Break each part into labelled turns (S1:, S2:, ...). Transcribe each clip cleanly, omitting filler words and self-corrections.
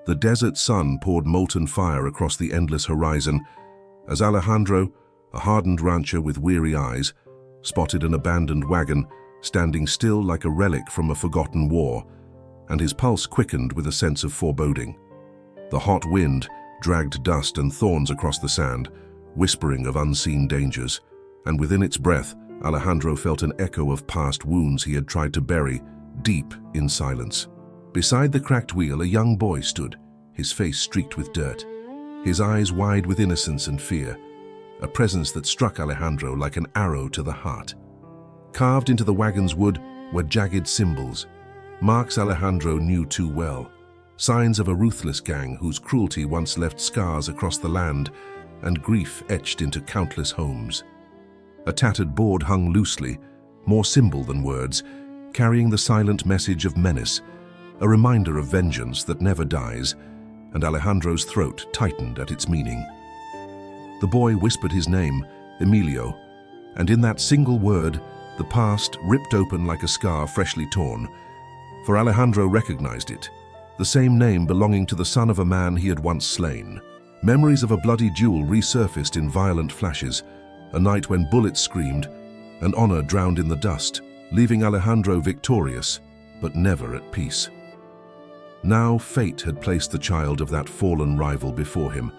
S1: The desert sun poured molten fire across the endless horizon as Alejandro, a hardened rancher with weary eyes, spotted an abandoned wagon standing still like a relic from a forgotten war, and his pulse quickened with a sense of foreboding. The hot wind dragged dust and thorns across the sand, whispering of unseen dangers, and within its breath, Alejandro felt an echo of past wounds he had tried to bury deep in silence. Beside the cracked wheel, a young boy stood, his face streaked with dirt, his eyes wide with innocence and fear, a presence that struck Alejandro like an arrow to the heart. Carved into the wagon's wood were jagged symbols, marks Alejandro knew too well, signs of a ruthless gang whose cruelty once left scars across the land and grief etched into countless homes. A tattered board hung loosely, more symbol than words, carrying the silent message of menace, a reminder of vengeance that never dies, and Alejandro's throat tightened at its meaning. The boy whispered his name, Emilio, and in that single word, the past ripped open like a scar freshly torn. For Alejandro recognized it, the same name belonging to the son of a man he had once slain. Memories of a bloody duel resurfaced in violent flashes, a night when bullets screamed and honor drowned in the dust, leaving Alejandro victorious, but never at peace. Now fate had placed the child of that fallen rival before him,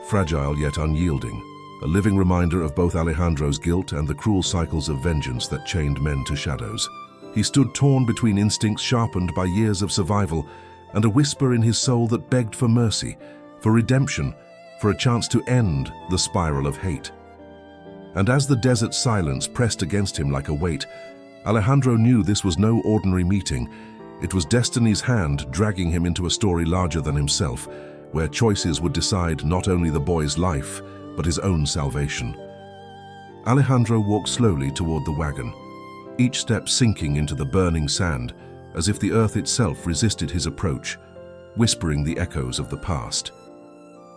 S1: fragile yet unyielding, a living reminder of both Alejandro's guilt and the cruel cycles of vengeance that chained men to shadows. He stood torn between instincts sharpened by years of survival and a whisper in his soul that begged for mercy, for redemption, for a chance to end the spiral of hate. And as the desert silence pressed against him like a weight, Alejandro knew this was no ordinary meeting. It was destiny's hand dragging him into a story larger than himself, where choices would decide not only the boy's life, but his own salvation. Alejandro walked slowly toward the wagon, each step sinking into the burning sand, as if the earth itself resisted his approach, whispering the echoes of the past.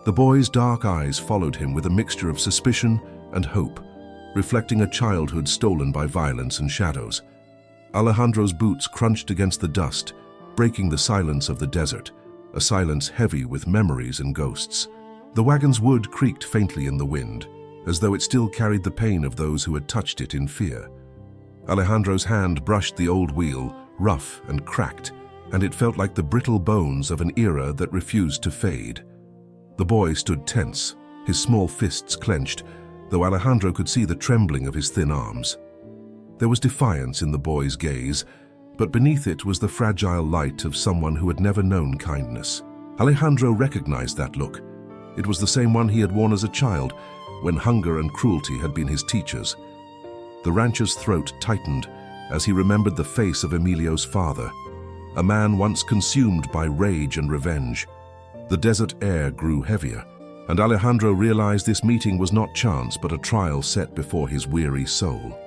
S1: The boy's dark eyes followed him with a mixture of suspicion and hope, reflecting a childhood stolen by violence and shadows. Alejandro's boots crunched against the dust, breaking the silence of the desert, a silence heavy with memories and ghosts. The wagon's wood creaked faintly in the wind, as though it still carried the pain of those who had touched it in fear. Alejandro's hand brushed the old wheel, rough and cracked, and it felt like the brittle bones of an era that refused to fade. The boy stood tense, his small fists clenched, though Alejandro could see the trembling of his thin arms. There was defiance in the boy's gaze, but beneath it was the fragile light of someone who had never known kindness. Alejandro recognized that look. It was the same one he had worn as a child, when hunger and cruelty had been his teachers. The rancher's throat tightened as he remembered the face of Emilio's father, a man once consumed by rage and revenge. The desert air grew heavier, and Alejandro realized this meeting was not chance but a trial set before his weary soul.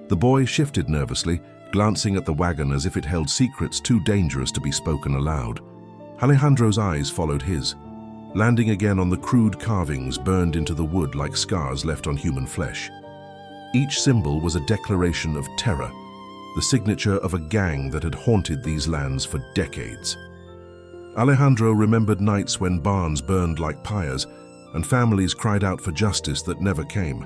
S1: The boy shifted nervously, glancing at the wagon as if it held secrets too dangerous to be spoken aloud. Alejandro's eyes followed his, landing again on the crude carvings burned into the wood like scars left on human flesh. Each symbol was a declaration of terror, the signature of a gang that had haunted these lands for decades. Alejandro remembered nights when barns burned like pyres and families cried out for justice that never came.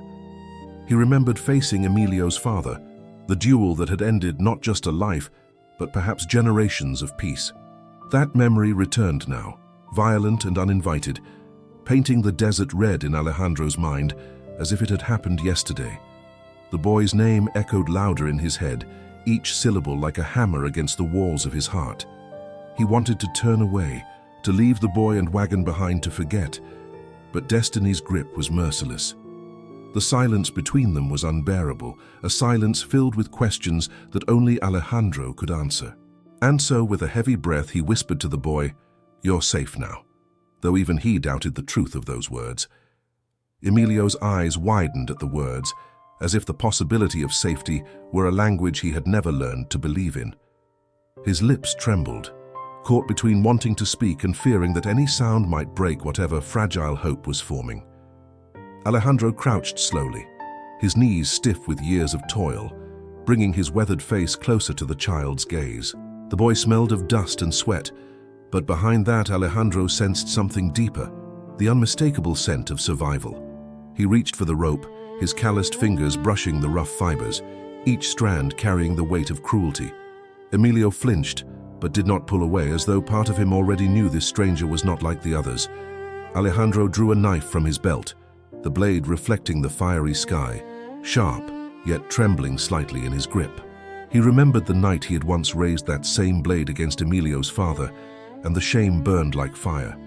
S1: He remembered facing Emilio's father, the duel that had ended not just a life, but perhaps generations of peace. That memory returned now, violent and uninvited, painting the desert red in Alejandro's mind as if it had happened yesterday. The boy's name echoed louder in his head, each syllable like a hammer against the walls of his heart. He wanted to turn away, to leave the boy and wagon behind to forget, but destiny's grip was merciless. The silence between them was unbearable, a silence filled with questions that only Alejandro could answer. And so, with a heavy breath, he whispered to the boy, "You're safe now," though even he doubted the truth of those words. Emilio's eyes widened at the words, as if the possibility of safety were a language he had never learned to believe in. His lips trembled, caught between wanting to speak and fearing that any sound might break whatever fragile hope was forming. Alejandro crouched slowly, his knees stiff with years of toil, bringing his weathered face closer to the child's gaze. The boy smelled of dust and sweat, But behind that, Alejandro sensed something deeper, the unmistakable scent of survival. He reached for the rope, his calloused fingers brushing the rough fibers, each strand carrying the weight of cruelty. Emilio flinched, but did not pull away, as though part of him already knew this stranger was not like the others. Alejandro drew a knife from his belt, the blade reflecting the fiery sky, sharp, yet trembling slightly in his grip. He remembered the night he had once raised that same blade against Emilio's father, and the shame burned like fire.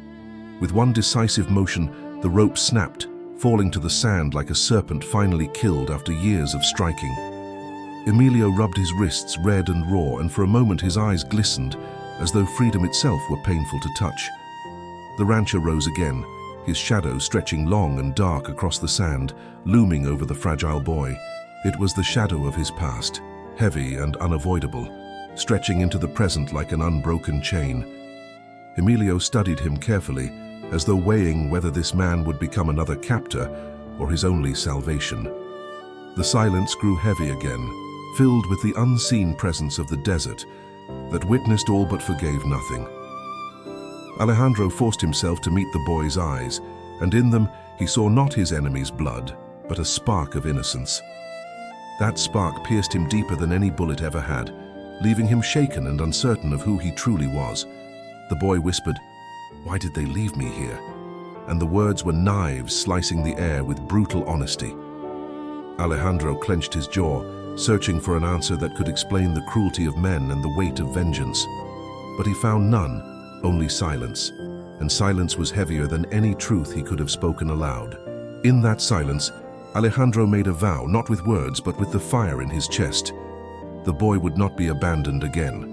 S1: With one decisive motion, the rope snapped, falling to the sand like a serpent finally killed after years of striking. Emilio rubbed his wrists red and raw, and for a moment his eyes glistened, as though freedom itself were painful to touch. The rancher rose again, his shadow stretching long and dark across the sand, looming over the fragile boy. It was the shadow of his past, heavy and unavoidable, stretching into the present like an unbroken chain. Emilio studied him carefully, as though weighing whether this man would become another captor or his only salvation. The silence grew heavy again, filled with the unseen presence of the desert that witnessed all but forgave nothing. Alejandro forced himself to meet the boy's eyes, and in them he saw not his enemy's blood, but a spark of innocence. That spark pierced him deeper than any bullet ever had, leaving him shaken and uncertain of who he truly was. The boy whispered, "Why did they leave me here?" And the words were knives slicing the air with brutal honesty. Alejandro clenched his jaw, searching for an answer that could explain the cruelty of men and the weight of vengeance. But he found none, only silence, and silence was heavier than any truth he could have spoken aloud. In that silence, Alejandro made a vow, not with words, but with the fire in his chest. The boy would not be abandoned again.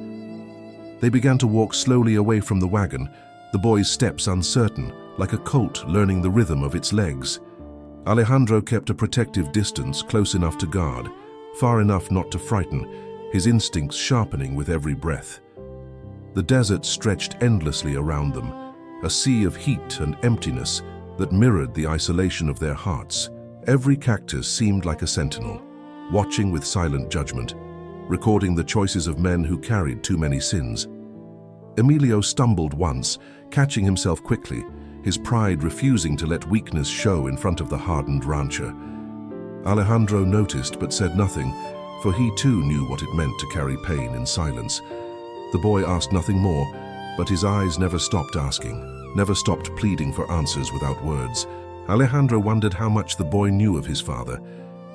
S1: They began to walk slowly away from the wagon, the boy's steps uncertain, like a colt learning the rhythm of its legs. Alejandro kept a protective distance, close enough to guard, far enough not to frighten, his instincts sharpening with every breath. The desert stretched endlessly around them, a sea of heat and emptiness that mirrored the isolation of their hearts. Every cactus seemed like a sentinel, watching with silent judgment, recording the choices of men who carried too many sins. Emilio stumbled once, catching himself quickly, his pride refusing to let weakness show in front of the hardened rancher. Alejandro noticed but said nothing, for he too knew what it meant to carry pain in silence. The boy asked nothing more, but his eyes never stopped asking, never stopped pleading for answers without words. Alejandro wondered how much the boy knew of his father,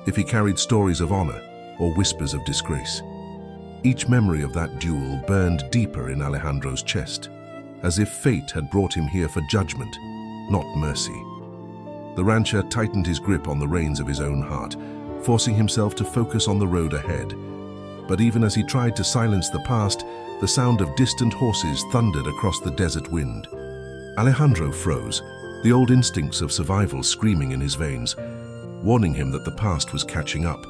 S1: if he carried stories of honor or whispers of disgrace. Each memory of that duel burned deeper in Alejandro's chest, as if fate had brought him here for judgment, not mercy. The rancher tightened his grip on the reins of his own heart, forcing himself to focus on the road ahead. But even as he tried to silence the past, the sound of distant horses thundered across the desert wind. Alejandro froze, the old instincts of survival screaming in his veins, warning him that the past was catching up.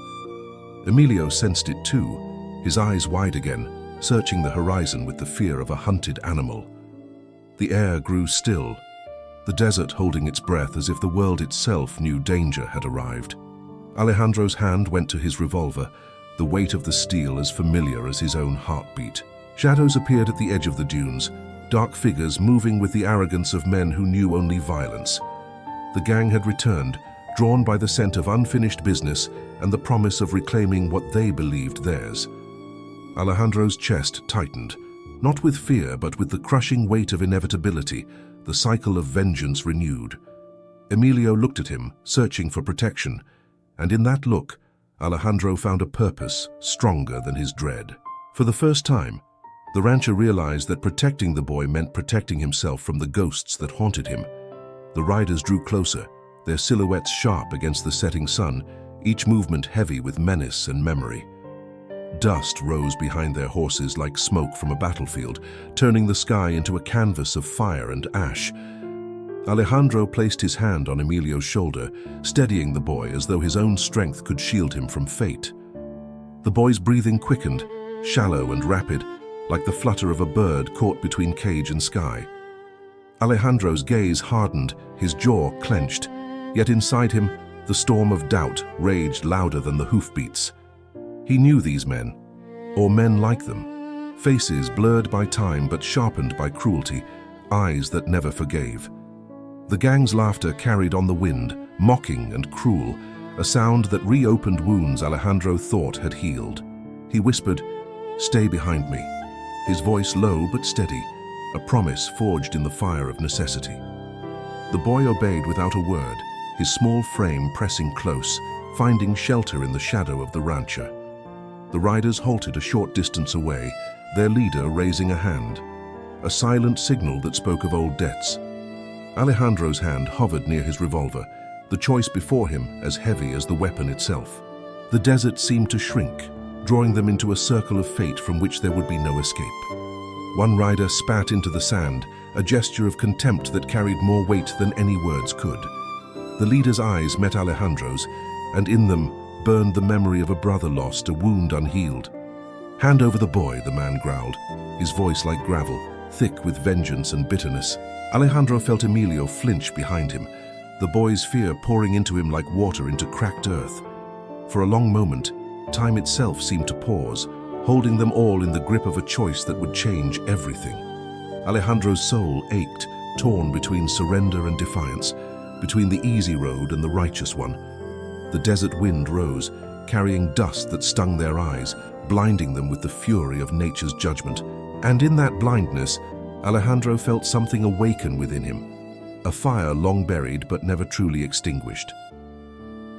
S1: Emilio sensed it too, his eyes wide again, searching the horizon with the fear of a hunted animal. The air grew still, the desert holding its breath as if the world itself knew danger had arrived. Alejandro's hand went to his revolver, the weight of the steel as familiar as his own heartbeat. Shadows appeared at the edge of the dunes, dark figures moving with the arrogance of men who knew only violence. The gang had returned, drawn by the scent of unfinished business and the promise of reclaiming what they believed theirs. Alejandro's chest tightened, not with fear but with the crushing weight of inevitability, the cycle of vengeance renewed. Emilio looked at him, searching for protection, and in that look, Alejandro found a purpose stronger than his dread. For the first time, the rancher realized that protecting the boy meant protecting himself from the ghosts that haunted him. The riders drew closer, their silhouettes sharp against the setting sun, each movement heavy with menace and memory. Dust rose behind their horses like smoke from a battlefield, turning the sky into a canvas of fire and ash. Alejandro placed his hand on Emilio's shoulder, steadying the boy as though his own strength could shield him from fate. The boy's breathing quickened, shallow and rapid, like the flutter of a bird caught between cage and sky. Alejandro's gaze hardened, his jaw clenched, yet inside him, the storm of doubt raged louder than the hoofbeats. He knew these men, or men like them, faces blurred by time but sharpened by cruelty, eyes that never forgave. The gang's laughter carried on the wind, mocking and cruel, a sound that reopened wounds Alejandro thought had healed. He whispered, "Stay behind me," his voice low but steady, a promise forged in the fire of necessity. The boy obeyed without a word, his small frame pressing close, finding shelter in the shadow of the rancher. The riders halted a short distance away, their leader raising a hand, a silent signal that spoke of old debts. Alejandro's hand hovered near his revolver, the choice before him as heavy as the weapon itself. The desert seemed to shrink, drawing them into a circle of fate from which there would be no escape. One rider spat into the sand, a gesture of contempt that carried more weight than any words could. The leader's eyes met Alejandro's, and in them burned the memory of a brother lost, a wound unhealed. "Hand over the boy," the man growled, his voice like gravel, thick with vengeance and bitterness. Alejandro felt Emilio flinch behind him, the boy's fear pouring into him like water into cracked earth. For a long moment, time itself seemed to pause, holding them all in the grip of a choice that would change everything. Alejandro's soul ached, torn between surrender and defiance, between the easy road and the righteous one. The desert wind rose, carrying dust that stung their eyes, blinding them with the fury of nature's judgment. And in that blindness, Alejandro felt something awaken within him, a fire long buried but never truly extinguished.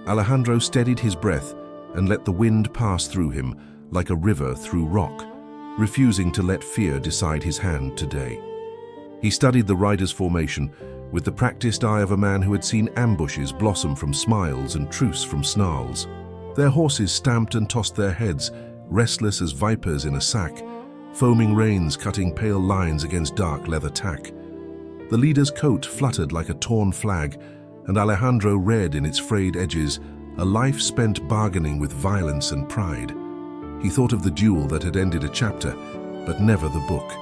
S1: Alejandro steadied his breath and let the wind pass through him like a river through rock, refusing to let fear decide his hand today. He studied the riders' formation with the practiced eye of a man who had seen ambushes blossom from smiles and truce from snarls. Their horses stamped and tossed their heads, restless as vipers in a sack, foaming reins cutting pale lines against dark leather tack. The leader's coat fluttered like a torn flag, and Alejandro read in its frayed edges a life spent bargaining with violence and pride. He thought of the duel that had ended a chapter, but never the book,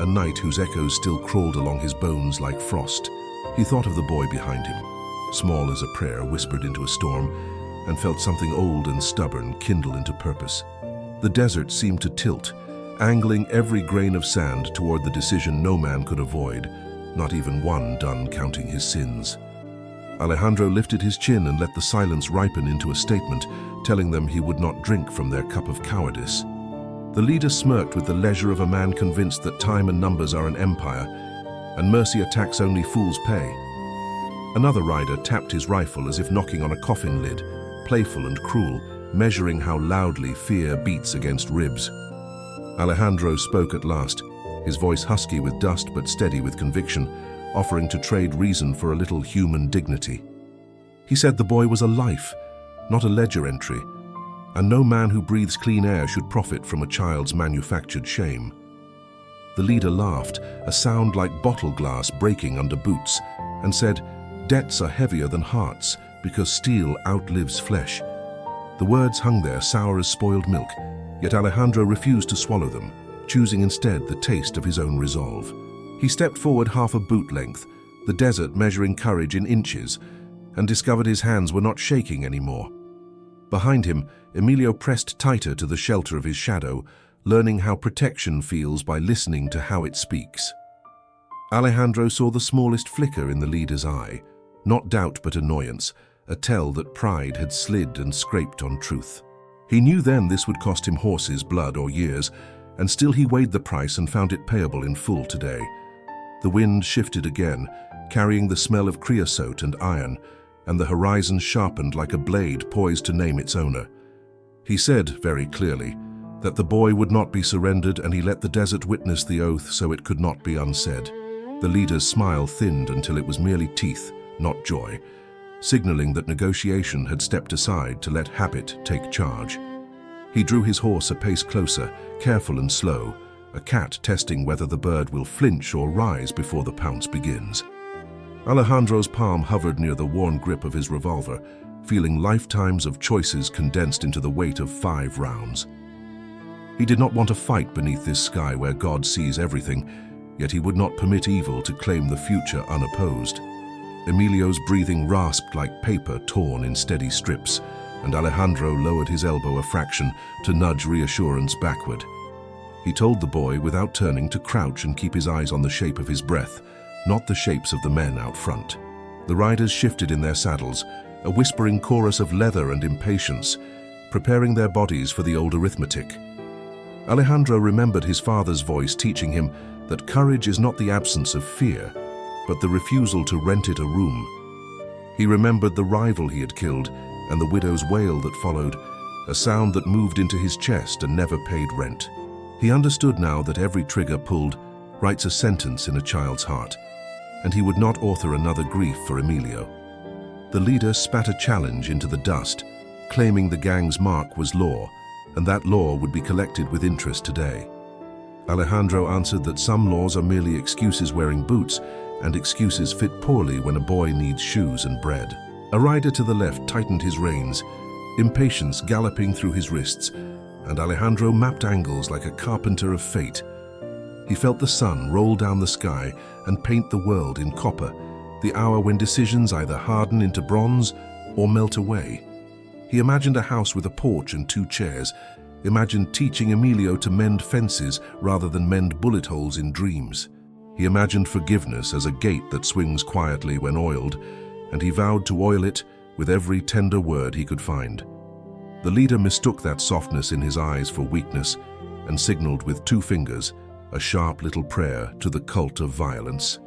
S1: a night whose echoes still crawled along his bones like frost. He thought of the boy behind him, small as a prayer whispered into a storm, and felt something old and stubborn kindle into purpose. The desert seemed to tilt, angling every grain of sand toward the decision no man could avoid, not even one done counting his sins. Alejandro lifted his chin and let the silence ripen into a statement, telling them he would not drink from their cup of cowardice. The leader smirked with the leisure of a man convinced that time and numbers are an empire, and mercy attacks only fools pay. Another rider tapped his rifle as if knocking on a coffin lid, playful and cruel, measuring how loudly fear beats against ribs. Alejandro spoke at last, his voice husky with dust but steady with conviction, offering to trade reason for a little human dignity. He said the boy was a life, not a ledger entry, and no man who breathes clean air should profit from a child's manufactured shame. The leader laughed, a sound like bottle glass breaking under boots, and said, "Debts are heavier than hearts, because steel outlives flesh." The words hung there sour as spoiled milk, yet Alejandro refused to swallow them, choosing instead the taste of his own resolve. He stepped forward half a boot length, the desert measuring courage in inches, and discovered his hands were not shaking anymore. Behind him, Emilio pressed tighter to the shelter of his shadow, learning how protection feels by listening to how it speaks. Alejandro saw the smallest flicker in the leader's eye, not doubt but annoyance, a tell that pride had slid and scraped on truth. He knew then this would cost him horses, blood, or years, and still he weighed the price and found it payable in full today. The wind shifted again, carrying the smell of creosote and iron, and the horizon sharpened like a blade poised to name its owner. He said, very clearly, that the boy would not be surrendered, and he let the desert witness the oath so it could not be unsaid. The leader's smile thinned until it was merely teeth, not joy, signaling that negotiation had stepped aside to let habit take charge. He drew his horse a pace closer, careful and slow, a cat testing whether the bird will flinch or rise before the pounce begins. Alejandro's palm hovered near the worn grip of his revolver, feeling lifetimes of choices condensed into the weight of 5 rounds. He did not want to fight beneath this sky where God sees everything, yet he would not permit evil to claim the future unopposed. Emilio's breathing rasped like paper torn in steady strips, and Alejandro lowered his elbow a fraction to nudge reassurance backward. He told the boy without turning to crouch and keep his eyes on the shape of his breath, not the shapes of the men out front. The riders shifted in their saddles, a whispering chorus of leather and impatience, preparing their bodies for the old arithmetic. Alejandro remembered his father's voice teaching him that courage is not the absence of fear, but the refusal to rent it a room. He remembered the rival he had killed and the widow's wail that followed, a sound that moved into his chest and never paid rent. He understood now that every trigger pulled writes a sentence in a child's heart, and he would not author another grief for Emilio. The leader spat a challenge into the dust, claiming the gang's mark was law, and that law would be collected with interest today. Alejandro answered that some laws are merely excuses wearing boots, and excuses fit poorly when a boy needs shoes and bread. A rider to the left tightened his reins, impatience galloping through his wrists, and Alejandro mapped angles like a carpenter of fate. He felt the sun roll down the sky and paint the world in copper, the hour when decisions either harden into bronze or melt away. He imagined a house with a porch and 2 chairs, imagined teaching Emilio to mend fences rather than mend bullet holes in dreams. He imagined forgiveness as a gate that swings quietly when oiled, and he vowed to oil it with every tender word he could find. The leader mistook that softness in his eyes for weakness and signaled with 2 fingers, a sharp little prayer to the cult of violence.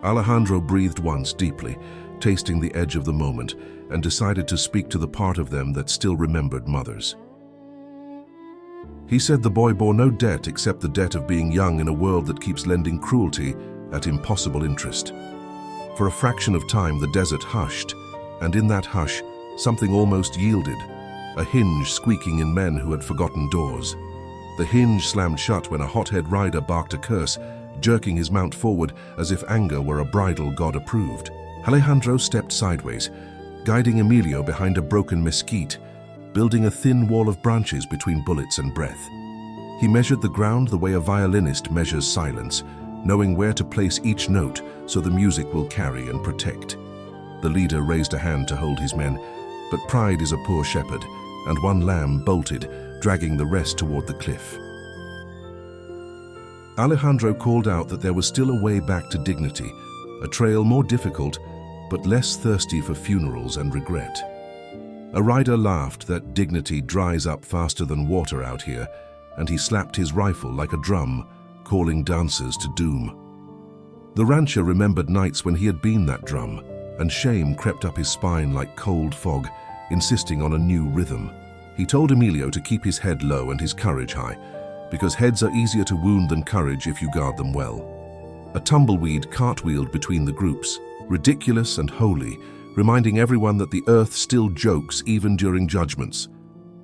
S1: Alejandro breathed once deeply, tasting the edge of the moment, and decided to speak to the part of them that still remembered mothers. He said the boy bore no debt except the debt of being young in a world that keeps lending cruelty at impossible interest. For a fraction of time the desert hushed, and in that hush something almost yielded, a hinge squeaking in men who had forgotten doors. The hinge slammed shut when a hothead rider barked a curse, jerking his mount forward as if anger were a bridle God approved. Alejandro stepped sideways, guiding Emilio behind a broken mesquite, building a thin wall of branches between bullets and breath. He measured the ground the way a violinist measures silence, knowing where to place each note so the music will carry and protect. The leader raised a hand to hold his men, but pride is a poor shepherd, and one lamb bolted, dragging the rest toward the cliff. Alejandro called out that there was still a way back to dignity, a trail more difficult, but less thirsty for funerals and regret. A rider laughed that dignity dries up faster than water out here, and he slapped his rifle like a drum, calling dancers to doom. The rancher remembered nights when he had been that drum, and shame crept up his spine like cold fog, insisting on a new rhythm. He told Emilio to keep his head low and his courage high, because heads are easier to wound than courage if you guard them well. A tumbleweed cartwheeled between the groups, ridiculous and holy, reminding everyone that the earth still jokes even during judgments.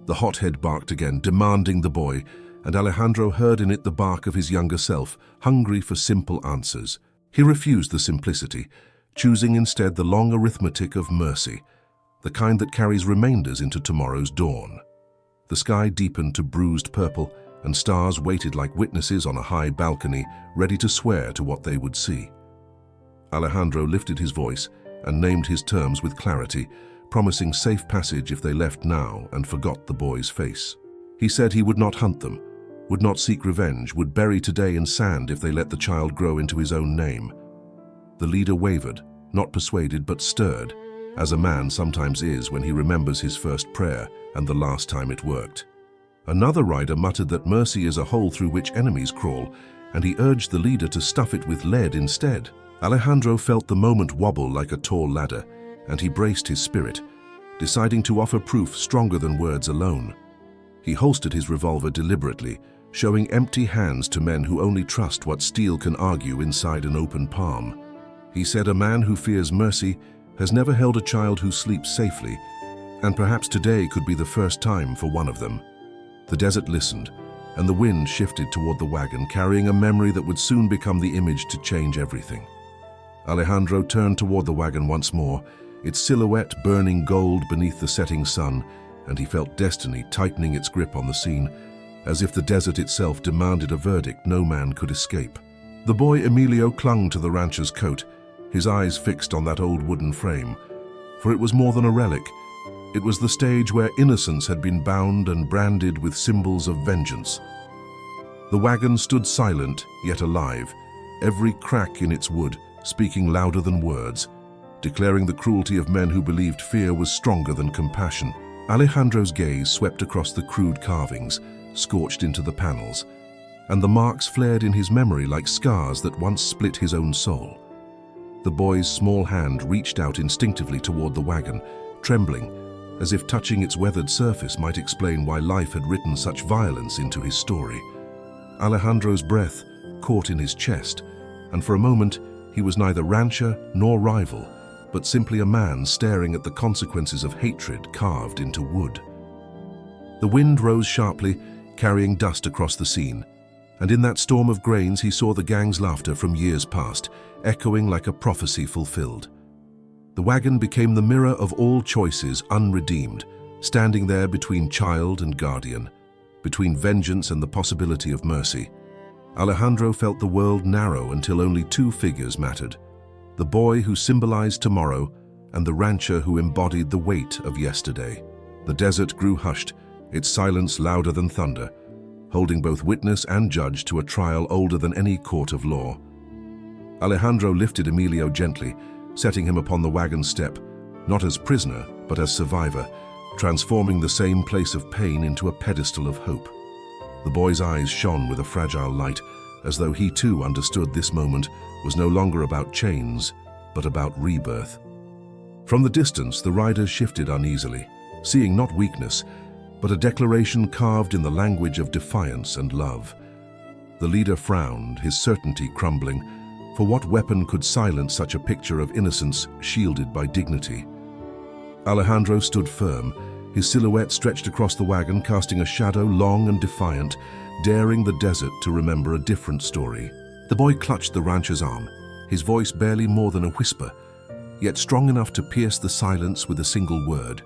S1: The hothead barked again, demanding the boy, and Alejandro heard in it the bark of his younger self, hungry for simple answers. He refused the simplicity, choosing instead the long arithmetic of mercy, the kind that carries remainders into tomorrow's dawn. The sky deepened to bruised purple, and stars waited like witnesses on a high balcony, ready to swear to what they would see. Alejandro lifted his voice and named his terms with clarity, promising safe passage if they left now and forgot the boy's face. He said he would not hunt them, would not seek revenge, would bury today in sand if they let the child grow into his own name. The leader wavered, not persuaded but stirred, as a man sometimes is when he remembers his first prayer and the last time it worked. Another rider muttered that mercy is a hole through which enemies crawl, and he urged the leader to stuff it with lead instead. Alejandro felt the moment wobble like a tall ladder, and he braced his spirit, deciding to offer proof stronger than words alone. He holstered his revolver deliberately, showing empty hands to men who only trust what steel can argue inside an open palm. He said a man who fears mercy has never held a child who sleeps safely, and perhaps today could be the first time for one of them. The desert listened, and the wind shifted toward the wagon, carrying a memory that would soon become the image to change everything. Alejandro turned toward the wagon once more, its silhouette burning gold beneath the setting sun, and he felt destiny tightening its grip on the scene, as if the desert itself demanded a verdict no man could escape. The boy Emilio clung to the rancher's coat, his eyes fixed on that old wooden frame, for it was more than a relic. It was the stage where innocence had been bound and branded with symbols of vengeance. The wagon stood silent, yet alive, every crack in its wood speaking louder than words, declaring the cruelty of men who believed fear was stronger than compassion. Alejandro's gaze swept across the crude carvings, scorched into the panels, and the marks flared in his memory like scars that once split his own soul. The boy's small hand reached out instinctively toward the wagon, trembling, as if touching its weathered surface might explain why life had written such violence into his story. Alejandro's breath caught in his chest, and for a moment he was neither rancher nor rival, but simply a man staring at the consequences of hatred carved into wood. The wind rose sharply, carrying dust across the scene, and in that storm of grains he saw the gang's laughter from years past, echoing like a prophecy fulfilled. The wagon became the mirror of all choices unredeemed, standing there between child and guardian, between vengeance and the possibility of mercy. Alejandro felt the world narrow until only two figures mattered: the boy who symbolized tomorrow and the rancher who embodied the weight of yesterday. The desert grew hushed, its silence louder than thunder, holding both witness and judge to a trial older than any court of law. Alejandro lifted Emilio gently, setting him upon the wagon step, not as prisoner, but as survivor, transforming the same place of pain into a pedestal of hope. The boy's eyes shone with a fragile light, as though he too understood this moment was no longer about chains, but about rebirth. From the distance, the riders shifted uneasily, seeing not weakness, but a declaration carved in the language of defiance and love. The leader frowned, his certainty crumbling, for what weapon could silence such a picture of innocence shielded by dignity? Alejandro stood firm, his silhouette stretched across the wagon, casting a shadow long and defiant, daring the desert to remember a different story. The boy clutched the rancher's arm, his voice barely more than a whisper, yet strong enough to pierce the silence with a single word: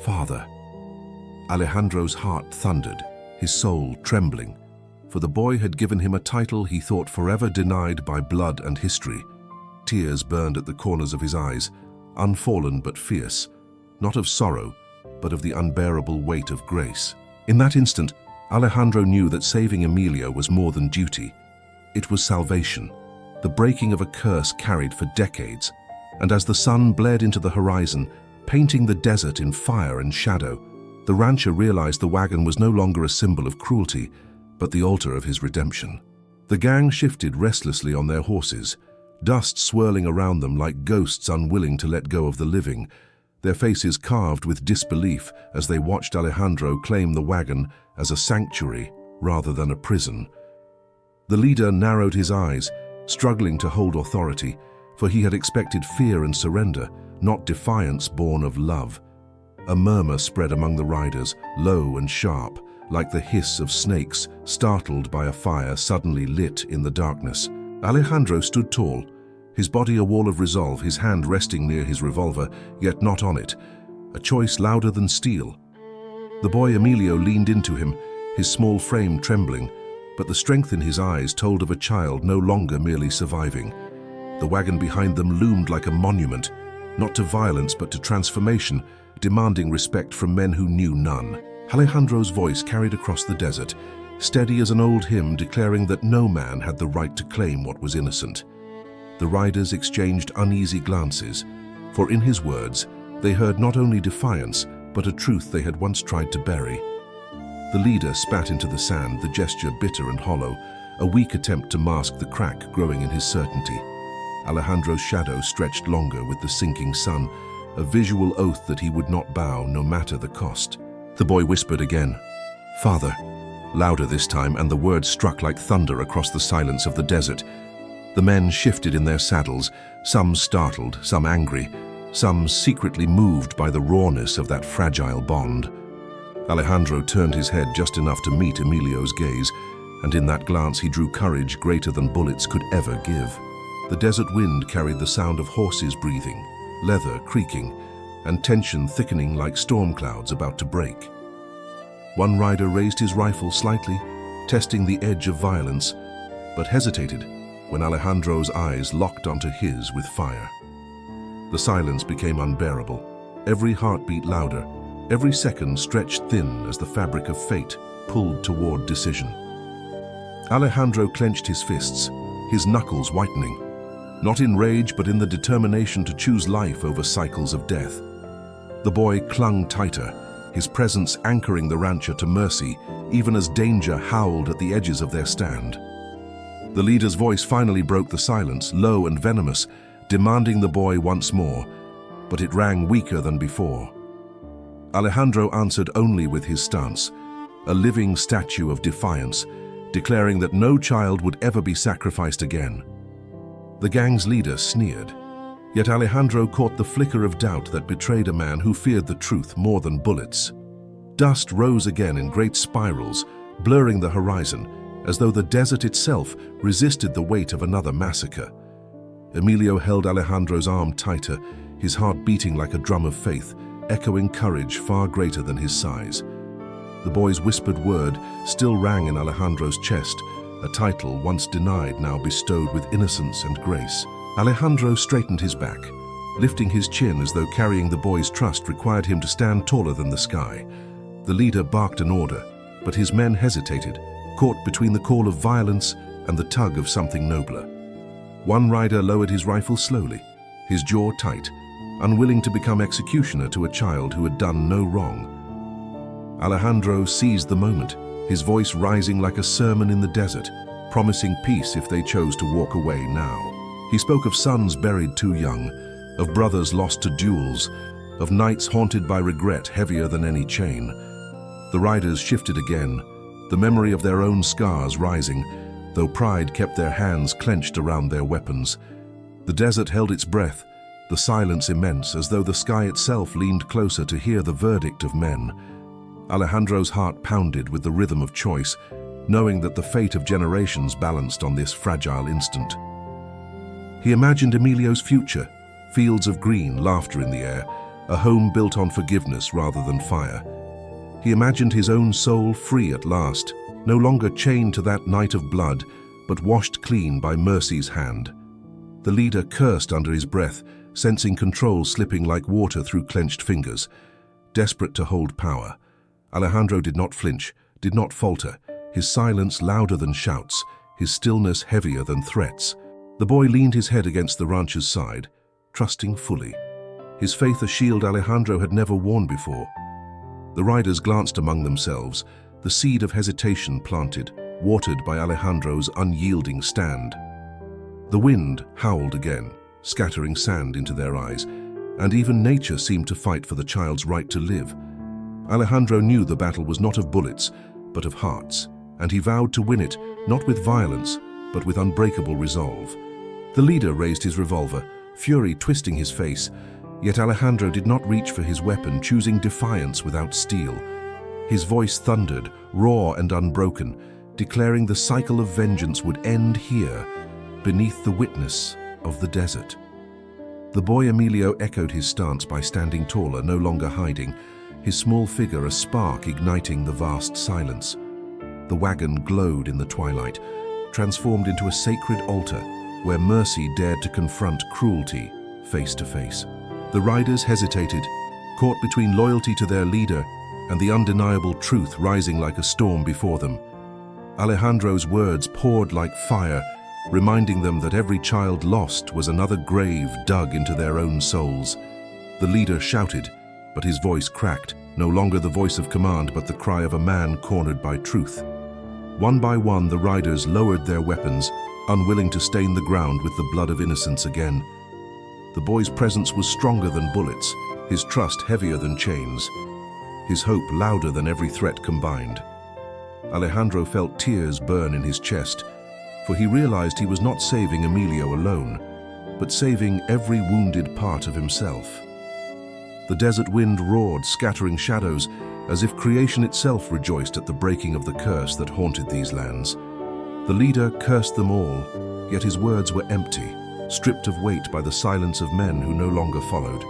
S1: "Father." Alejandro's heart thundered, his soul trembling, for the boy had given him a title he thought forever denied by blood and history. Tears burned at the corners of his eyes, unfallen but fierce, not of sorrow, but of the unbearable weight of grace. In that instant, Alejandro knew that saving Emilio was more than duty. It was salvation, the breaking of a curse carried for decades. And as the sun bled into the horizon, painting the desert in fire and shadow, the rancher realized the wagon was no longer a symbol of cruelty, but the altar of his redemption. The gang shifted restlessly on their horses, dust swirling around them like ghosts unwilling to let go of the living, their faces carved with disbelief as they watched Alejandro claim the wagon as a sanctuary rather than a prison. The leader narrowed his eyes, struggling to hold authority, for he had expected fear and surrender, not defiance born of love. A murmur spread among the riders, low and sharp, like the hiss of snakes startled by a fire suddenly lit in the darkness. Alejandro stood tall, his body a wall of resolve, his hand resting near his revolver, yet not on it, a choice louder than steel. The boy Emilio leaned into him, his small frame trembling, but the strength in his eyes told of a child no longer merely surviving. The wagon behind them loomed like a monument, not to violence but to transformation, demanding respect from men who knew none. Alejandro's voice carried across the desert, steady as an old hymn declaring that no man had the right to claim what was innocent. The riders exchanged uneasy glances, for in his words, they heard not only defiance, but a truth they had once tried to bury. The leader spat into the sand, the gesture bitter and hollow, a weak attempt to mask the crack growing in his certainty. Alejandro's shadow stretched longer with the sinking sun, a visual oath that he would not bow no matter the cost. The boy whispered again, "Father," louder this time, and the words struck like thunder across the silence of the desert. The men shifted in their saddles, some startled, some angry, some secretly moved by the rawness of that fragile bond. Alejandro turned his head just enough to meet Emilio's gaze, and in that glance he drew courage greater than bullets could ever give. The desert wind carried the sound of horses breathing, leather creaking, and tension thickening like storm clouds about to break. One rider raised his rifle slightly, testing the edge of violence, but hesitated when Alejandro's eyes locked onto his with fire. The silence became unbearable, every heartbeat louder, every second stretched thin as the fabric of fate pulled toward decision. Alejandro clenched his fists, his knuckles whitening, not in rage but in the determination to choose life over cycles of death. The boy clung tighter, his presence anchoring the rancher to mercy, even as danger howled at the edges of their stand. The leader's voice finally broke the silence, low and venomous, demanding the boy once more, but it rang weaker than before. Alejandro answered only with his stance, a living statue of defiance, declaring that no child would ever be sacrificed again. The gang's leader sneered, yet Alejandro caught the flicker of doubt that betrayed a man who feared the truth more than bullets. Dust rose again in great spirals, blurring the horizon, as though the desert itself resisted the weight of another massacre. Emilio held Alejandro's arm tighter, his heart beating like a drum of faith, echoing courage far greater than his size. The boy's whispered word still rang in Alejandro's chest, a title once denied now bestowed with innocence and grace. Alejandro straightened his back, lifting his chin as though carrying the boy's trust required him to stand taller than the sky. The leader barked an order, but his men hesitated, caught between the call of violence and the tug of something nobler. One rider lowered his rifle slowly, his jaw tight, unwilling to become executioner to a child who had done no wrong. Alejandro seized the moment, his voice rising like a sermon in the desert, promising peace if they chose to walk away now. He spoke of sons buried too young, of brothers lost to duels, of nights haunted by regret heavier than any chain. The riders shifted again, the memory of their own scars rising, though pride kept their hands clenched around their weapons. The desert held its breath, the silence immense, as though the sky itself leaned closer to hear the verdict of men. Alejandro's heart pounded with the rhythm of choice, knowing that the fate of generations balanced on this fragile instant. He imagined Emilio's future, fields of green, laughter in the air, a home built on forgiveness rather than fire. He imagined his own soul free at last, no longer chained to that night of blood, but washed clean by mercy's hand. The leader cursed under his breath, sensing control slipping like water through clenched fingers. Desperate to hold power, Alejandro did not flinch, did not falter, his silence louder than shouts, his stillness heavier than threats. The boy leaned his head against the rancher's side, trusting fully, his faith a shield Alejandro had never worn before. The riders glanced among themselves, the seed of hesitation planted, watered by Alejandro's unyielding stand. The wind howled again, scattering sand into their eyes, and even nature seemed to fight for the child's right to live. Alejandro knew the battle was not of bullets, but of hearts, and he vowed to win it, not with violence, but with unbreakable resolve. The leader raised his revolver, fury twisting his face, yet Alejandro did not reach for his weapon, choosing defiance without steel. His voice thundered, raw and unbroken, declaring the cycle of vengeance would end here, beneath the witness of the desert. The boy Emilio echoed his stance by standing taller, no longer hiding, his small figure a spark igniting the vast silence. The wagon glowed in the twilight, transformed into a sacred altar where mercy dared to confront cruelty face to face. The riders hesitated, caught between loyalty to their leader and the undeniable truth rising like a storm before them. Alejandro's words poured like fire, reminding them that every child lost was another grave dug into their own souls. The leader shouted, but his voice cracked, no longer the voice of command but the cry of a man cornered by truth. One by one the riders lowered their weapons, unwilling to stain the ground with the blood of innocence again. The boy's presence was stronger than bullets, his trust heavier than chains, his hope louder than every threat combined. Alejandro felt tears burn in his chest, for he realized he was not saving Emilio alone, but saving every wounded part of himself. The desert wind roared, scattering shadows, as if creation itself rejoiced at the breaking of the curse that haunted these lands. The leader cursed them all, yet his words were empty, stripped of weight by the silence of men who no longer followed.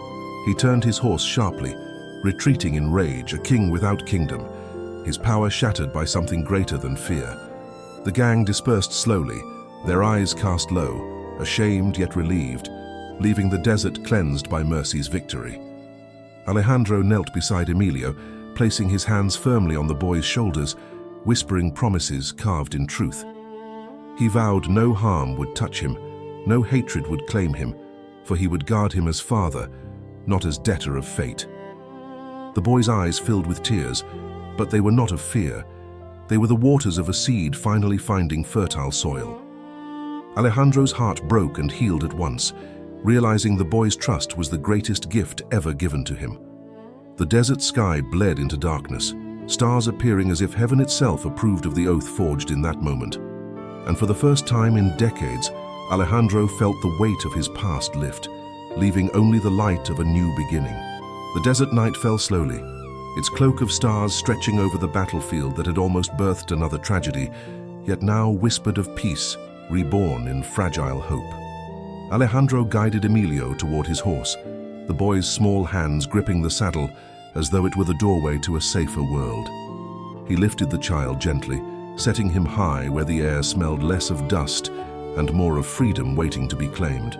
S1: He turned his horse sharply, retreating in rage, a king without kingdom, his power shattered by something greater than fear. The gang dispersed slowly, their eyes cast low, ashamed yet relieved, leaving the desert cleansed by mercy's victory. Alejandro knelt beside Emilio, placing his hands firmly on the boy's shoulders, whispering promises carved in truth. He vowed no harm would touch him, no hatred would claim him, for he would guard him as father, not as debtor of fate. The boy's eyes filled with tears, but they were not of fear. They were the waters of a seed finally finding fertile soil. Alejandro's heart broke and healed at once, realizing the boy's trust was the greatest gift ever given to him. The desert sky bled into darkness, stars appearing as if heaven itself approved of the oath forged in that moment. And for the first time in decades, Alejandro felt the weight of his past lift, leaving only the light of a new beginning. The desert night fell slowly, its cloak of stars stretching over the battlefield that had almost birthed another tragedy, yet now whispered of peace, reborn in fragile hope. Alejandro guided Emilio toward his horse, the boy's small hands gripping the saddle as though it were the doorway to a safer world. He lifted the child gently, setting him high where the air smelled less of dust and more of freedom waiting to be claimed.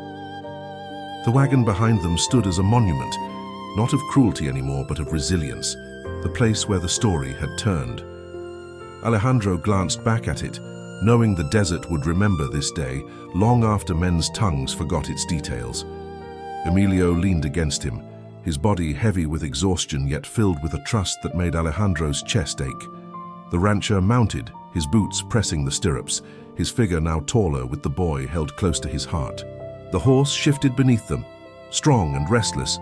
S1: The wagon behind them stood as a monument, not of cruelty anymore, but of resilience, the place where the story had turned. Alejandro glanced back at it, knowing the desert would remember this day long after men's tongues forgot its details. Emilio leaned against him, his body heavy with exhaustion yet filled with a trust that made Alejandro's chest ache. The rancher mounted, his boots pressing the stirrups, his figure now taller with the boy held close to his heart. The horse shifted beneath them, strong and restless,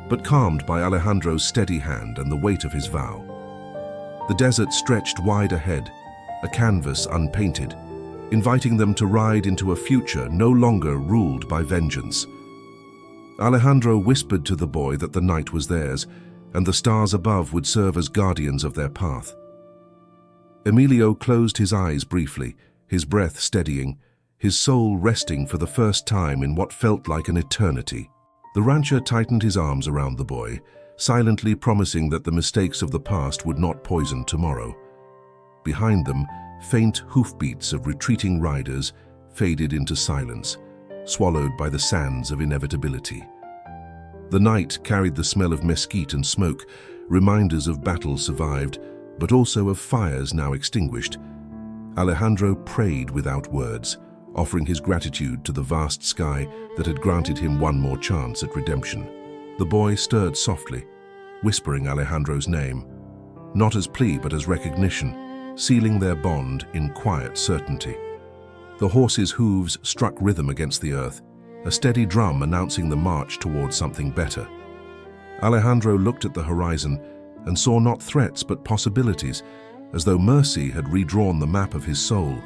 S1: but calmed by Alejandro's steady hand and the weight of his vow. The desert stretched wide ahead, a canvas unpainted, inviting them to ride into a future no longer ruled by vengeance. Alejandro whispered to the boy that the night was theirs, and the stars above would serve as guardians of their path. Emilio closed his eyes briefly, his breath steadying, his soul resting for the first time in what felt like an eternity. The rancher tightened his arms around the boy, silently promising that the mistakes of the past would not poison tomorrow. Behind them, faint hoofbeats of retreating riders faded into silence, swallowed by the sands of inevitability. The night carried the smell of mesquite and smoke, reminders of battles survived, but also of fires now extinguished. Alejandro prayed without words, offering his gratitude to the vast sky that had granted him one more chance at redemption. The boy stirred softly, whispering Alejandro's name, not as plea but as recognition, sealing their bond in quiet certainty. The horse's hooves struck rhythm against the earth, a steady drum announcing the march towards something better. Alejandro looked at the horizon and saw not threats but possibilities, as though mercy had redrawn the map of his soul.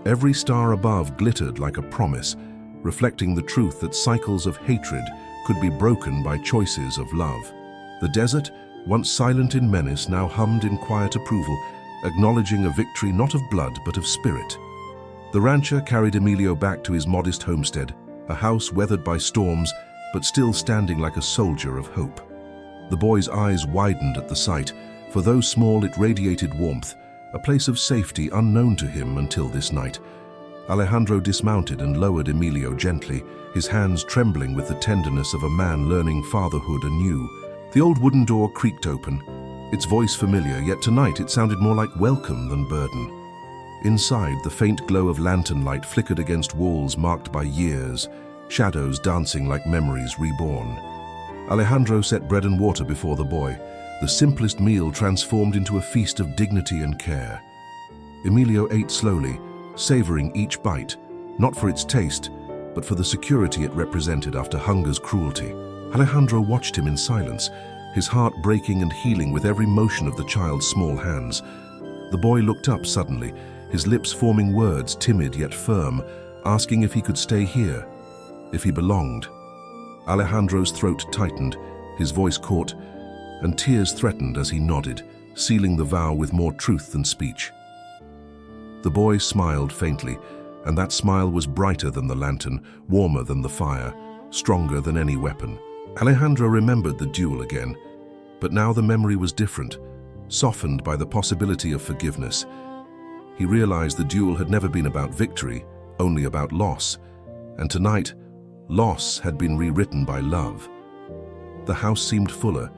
S1: Every star above glittered like a promise, reflecting the truth that cycles of hatred could be broken by choices of love. The desert, once silent in menace, now hummed in quiet approval, acknowledging a victory not of blood but of spirit. The rancher carried Emilio back to his modest homestead, a house weathered by storms but still standing like a soldier of hope. The boy's eyes widened at the sight. For though small, it radiated warmth, a place of safety unknown to him until this night. Alejandro dismounted and lowered Emilio gently, his hands trembling with the tenderness of a man learning fatherhood anew. The old wooden door creaked open, its voice familiar, yet tonight it sounded more like welcome than burden. Inside, the faint glow of lantern light flickered against walls marked by years, shadows dancing like memories reborn. Alejandro set bread and water before the boy, the simplest meal transformed into a feast of dignity and care. Emilio ate slowly, savoring each bite, not for its taste, but for the security it represented after hunger's cruelty. Alejandro watched him in silence, his heart breaking and healing with every motion of the child's small hands. The boy looked up suddenly, his lips forming words timid yet firm, asking if he could stay here, if he belonged. Alejandro's throat tightened, his voice caught, and tears threatened as he nodded, sealing the vow with more truth than speech. The boy smiled faintly, and that smile was brighter than the lantern, warmer than the fire, stronger than any weapon. Alejandro remembered the duel again, but now the memory was different, softened by the possibility of forgiveness. He realized the duel had never been about victory, only about loss, and tonight, loss had been rewritten by love. The house seemed fuller,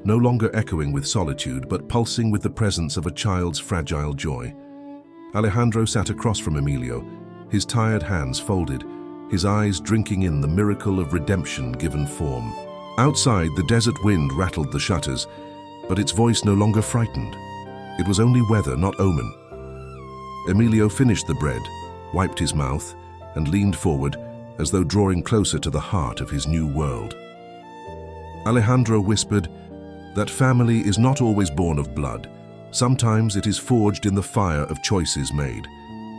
S1: no longer echoing with solitude, but pulsing with the presence of a child's fragile joy. Alejandro sat across from Emilio, his tired hands folded, his eyes drinking in the miracle of redemption given form. Outside, the desert wind rattled the shutters, but its voice no longer frightened. It was only weather, not omen. Emilio finished the bread, wiped his mouth, and leaned forward as though drawing closer to the heart of his new world. Alejandro whispered that family is not always born of blood. Sometimes it is forged in the fire of choices made.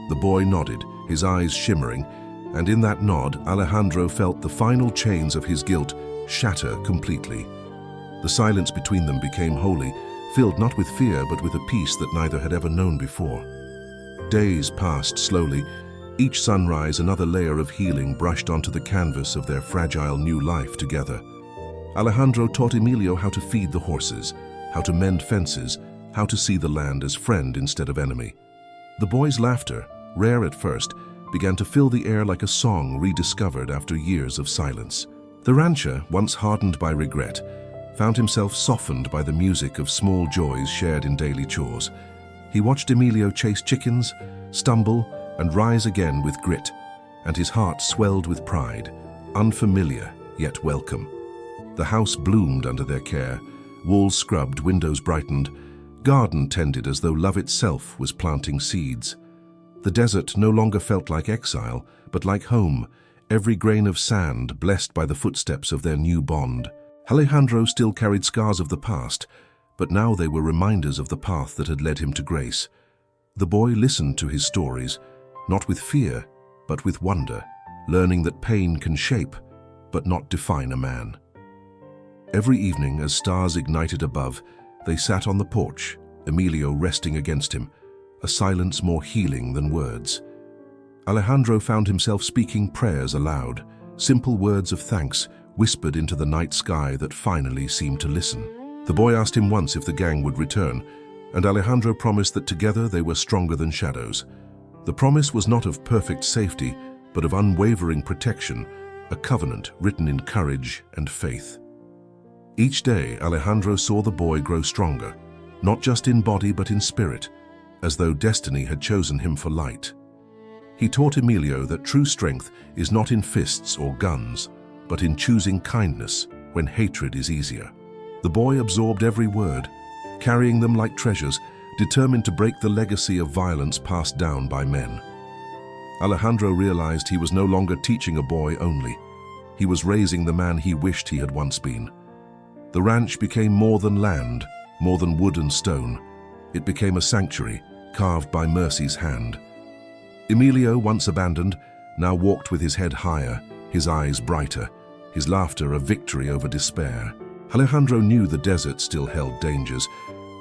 S1: The boy nodded, his eyes shimmering, and in that nod, Alejandro felt the final chains of his guilt shatter completely. The silence between them became holy, filled not with fear but with a peace that neither had ever known before. Days passed slowly. Each sunrise, another layer of healing brushed onto the canvas of their fragile new life together. Alejandro taught Emilio how to feed the horses, how to mend fences, how to see the land as friend instead of enemy. The boy's laughter, rare at first, began to fill the air like a song rediscovered after years of silence. The rancher, once hardened by regret, found himself softened by the music of small joys shared in daily chores. He watched Emilio chase chickens, stumble, and rise again with grit, and his heart swelled with pride, unfamiliar yet welcome. The house bloomed under their care, walls scrubbed, windows brightened, garden tended as though love itself was planting seeds. The desert no longer felt like exile, but like home, every grain of sand blessed by the footsteps of their new bond. Alejandro still carried scars of the past, but now they were reminders of the path that had led him to grace. The boy listened to his stories, not with fear, but with wonder, learning that pain can shape, but not define a man. Every evening, as stars ignited above, they sat on the porch, Emilio resting against him, a silence more healing than words. Alejandro found himself speaking prayers aloud, simple words of thanks whispered into the night sky that finally seemed to listen. The boy asked him once if the gang would return, and Alejandro promised that together they were stronger than shadows. The promise was not of perfect safety, but of unwavering protection, a covenant written in courage and faith. Each day, Alejandro saw the boy grow stronger, not just in body but in spirit, as though destiny had chosen him for light. He taught Emilio that true strength is not in fists or guns, but in choosing kindness when hatred is easier. The boy absorbed every word, carrying them like treasures, determined to break the legacy of violence passed down by men. Alejandro realized he was no longer teaching a boy only. He was raising the man he wished he had once been. The ranch became more than land, more than wood and stone. It became a sanctuary, carved by mercy's hand. Emilio, once abandoned, now walked with his head higher, his eyes brighter, his laughter a victory over despair. Alejandro knew the desert still held dangers,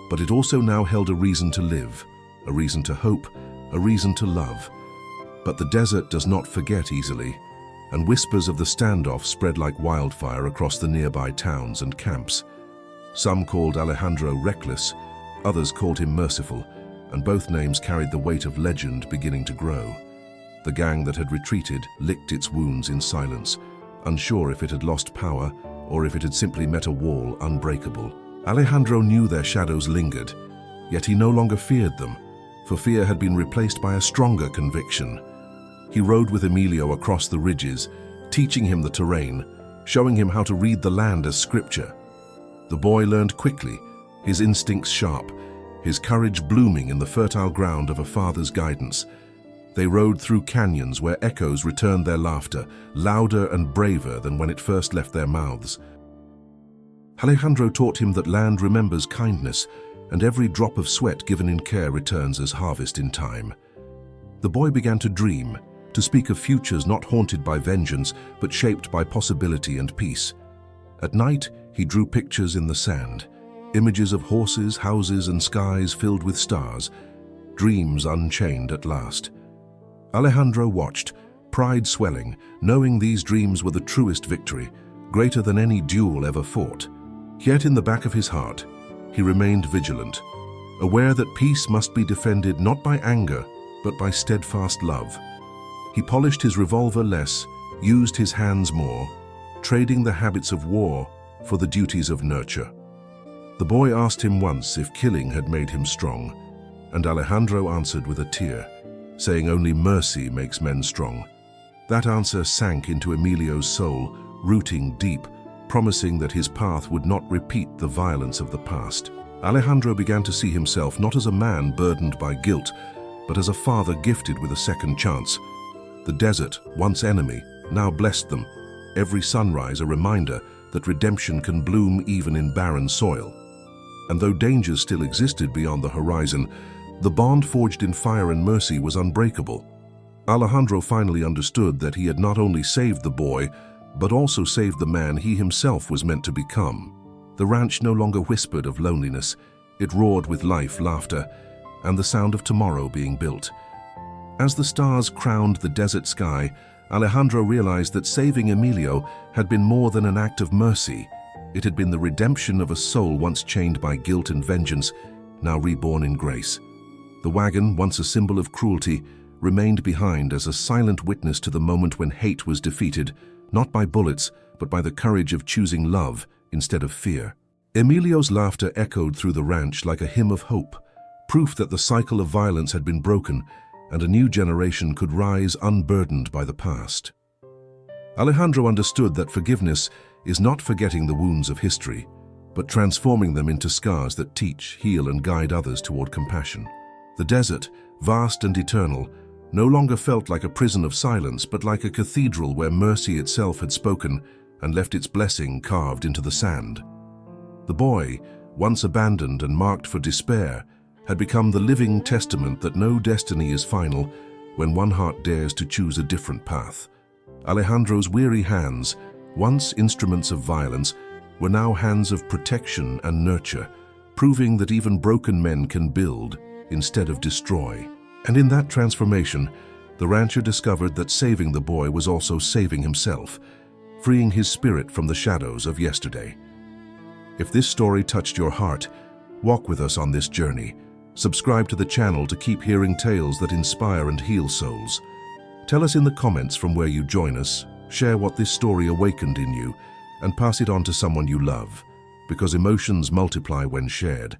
S1: but it also now held a reason to live, a reason to hope, a reason to love. But the desert does not forget easily, and whispers of the standoff spread like wildfire across the nearby towns and camps. Some called Alejandro reckless, others called him merciful, and both names carried the weight of legend beginning to grow. The gang that had retreated licked its wounds in silence, unsure if it had lost power or if it had simply met a wall unbreakable. Alejandro knew their shadows lingered, yet he no longer feared them, for fear had been replaced by a stronger conviction. He rode with Emilio across the ridges, teaching him the terrain, showing him how to read the land as scripture. The boy learned quickly, his instincts sharp, his courage blooming in the fertile ground of a father's guidance. They rode through canyons where echoes returned their laughter, louder and braver than when it first left their mouths. Alejandro taught him that land remembers kindness, and every drop of sweat given in care returns as harvest in time. The boy began to dream, to speak of futures not haunted by vengeance, but shaped by possibility and peace. At night, he drew pictures in the sand, images of horses, houses, and skies filled with stars, dreams unchained at last. Alejandro watched, pride swelling, knowing these dreams were the truest victory, greater than any duel ever fought. Yet in the back of his heart, he remained vigilant, aware that peace must be defended not by anger, but by steadfast love. He polished his revolver less, used his hands more, trading the habits of war for the duties of nurture. The boy asked him once if killing had made him strong, and Alejandro answered with a tear, saying only mercy makes men strong. That answer sank into Emilio's soul, rooting deep, promising that his path would not repeat the violence of the past. Alejandro began to see himself not as a man burdened by guilt, but as a father gifted with a second chance. The desert, once enemy, now blessed them, every sunrise a reminder that redemption can bloom even in barren soil. And though dangers still existed beyond the horizon, the bond forged in fire and mercy was unbreakable. Alejandro finally understood that he had not only saved the boy, but also saved the man he himself was meant to become. The ranch no longer whispered of loneliness. It roared with life, laughter, and the sound of tomorrow being built. As the stars crowned the desert sky, Alejandro realized that saving Emilio had been more than an act of mercy. It had been the redemption of a soul once chained by guilt and vengeance, now reborn in grace. The wagon, once a symbol of cruelty, remained behind as a silent witness to the moment when hate was defeated, not by bullets, but by the courage of choosing love instead of fear. Emilio's laughter echoed through the ranch like a hymn of hope, proof that the cycle of violence had been broken and a new generation could rise unburdened by the past. Alejandro understood that forgiveness is not forgetting the wounds of history, but transforming them into scars that teach, heal, and guide others toward compassion. The desert, vast and eternal, no longer felt like a prison of silence, but like a cathedral where mercy itself had spoken and left its blessing carved into the sand. The boy, once abandoned and marked for despair, had become the living testament that no destiny is final when one heart dares to choose a different path. Alejandro's weary hands, once instruments of violence, were now hands of protection and nurture, proving that even broken men can build instead of destroy. And in that transformation, the rancher discovered that saving the boy was also saving himself, freeing his spirit from the shadows of yesterday. If this story touched your heart, walk with us on this journey. Subscribe to the channel to keep hearing tales that inspire and heal souls. Tell us in the comments from where you join us, share what this story awakened in you, and pass it on to someone you love, because emotions multiply when shared.